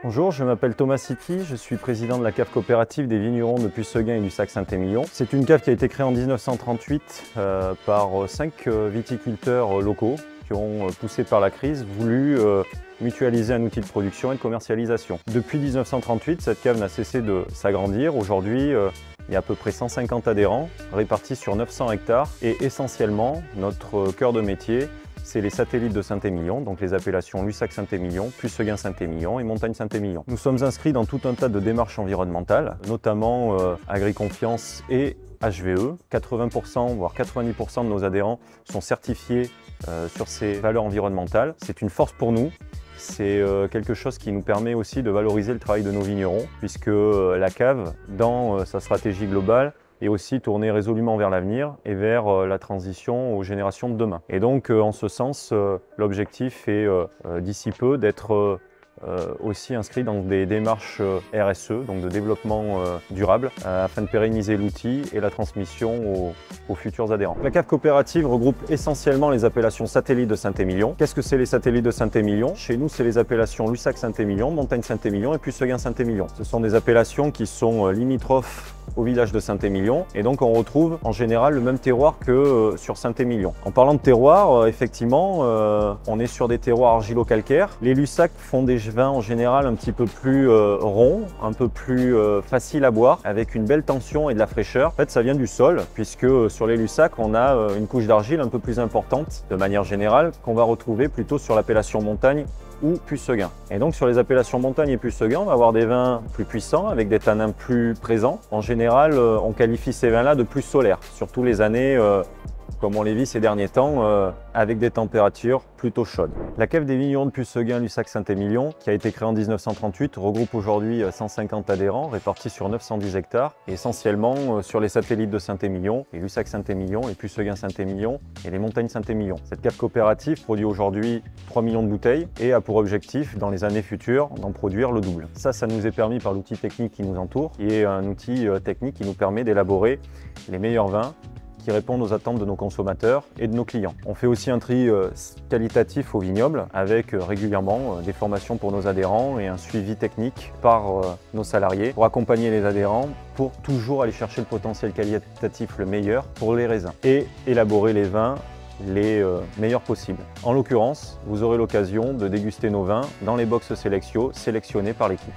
Bonjour, je m'appelle Thomas Siti, je suis président de la cave coopérative des vignerons de Puisseguin et Lussac-Saint-Émilion. C'est une cave qui a été créée en 1938 par 5 viticulteurs locaux qui ont, poussés par la crise, voulu mutualiser un outil de production et de commercialisation. Depuis 1938, cette cave n'a cessé de s'agrandir. Aujourd'hui, il y a à peu près 150 adhérents répartis sur 900 hectares et essentiellement, notre cœur de métier, c'est les satellites de Saint-Émilion, donc les appellations Lussac-Saint-Émilion, Puisseguin-Saint-Émilion et Montagne-Saint-Émilion. Nous sommes inscrits dans tout un tas de démarches environnementales, notamment Agriconfiance et HVE. 80% voire 90% de nos adhérents sont certifiés sur ces valeurs environnementales. C'est une force pour nous. C'est quelque chose qui nous permet aussi de valoriser le travail de nos vignerons, puisque la cave, dans sa stratégie globale, et aussi tourner résolument vers l'avenir et vers la transition aux générations de demain. Et donc, en ce sens, l'objectif est d'ici peu d'être aussi inscrit dans des démarches RSE, donc de développement durable, afin de pérenniser l'outil et la transmission aux futurs adhérents. La cave coopérative regroupe essentiellement les appellations satellites de Saint-Émilion. Qu'est-ce que c'est les satellites de Saint-Émilion? Chez nous, c'est les appellations Lussac-Saint-Émilion, Montagne-Saint-Émilion et Puisseguin-Saint-Émilion. Ce sont des appellations qui sont limitrophes au village de Saint-Émilion et donc on retrouve en général le même terroir que sur Saint-Émilion. En parlant de terroir, effectivement, on est sur des terroirs argilo-calcaires. Les Lussac font des vins en général un petit peu plus ronds, un peu plus faciles à boire, avec une belle tension et de la fraîcheur. En fait, ça vient du sol, puisque sur les Lussac, on a une couche d'argile un peu plus importante, de manière générale, qu'on va retrouver plutôt sur l'appellation montagne ou Puisseguin. Et donc sur les appellations montagne et Puisseguin, on va avoir des vins plus puissants, avec des tanins plus présents. En général, on qualifie ces vins-là de plus solaires, surtout les années comme on les vit ces derniers temps, avec des températures plutôt chaudes. La cave des vignerons de Puisseguin, Lussac-Saint-Émilion, qui a été créée en 1938, regroupe aujourd'hui 150 adhérents répartis sur 910 hectares, et essentiellement sur les satellites de Saint-Émilion, les Lussac-Saint-Émilion, les Puisseguin-Saint-Émilion et les Montagnes-Saint-Émilion. Cette cave coopérative produit aujourd'hui 3 millions de bouteilles et a pour objectif, dans les années futures, d'en produire le double. Ça nous est permis par l'outil technique qui nous entoure, qui est un outil technique qui nous permet d'élaborer les meilleurs vins qui répondent aux attentes de nos consommateurs et de nos clients. On fait aussi un tri qualitatif au vignoble avec régulièrement des formations pour nos adhérents et un suivi technique par nos salariés pour accompagner les adhérents pour toujours aller chercher le potentiel qualitatif le meilleur pour les raisins et élaborer les vins les meilleurs possibles. En l'occurrence, vous aurez l'occasion de déguster nos vins dans les box Selectio sélectionnés par l'équipe.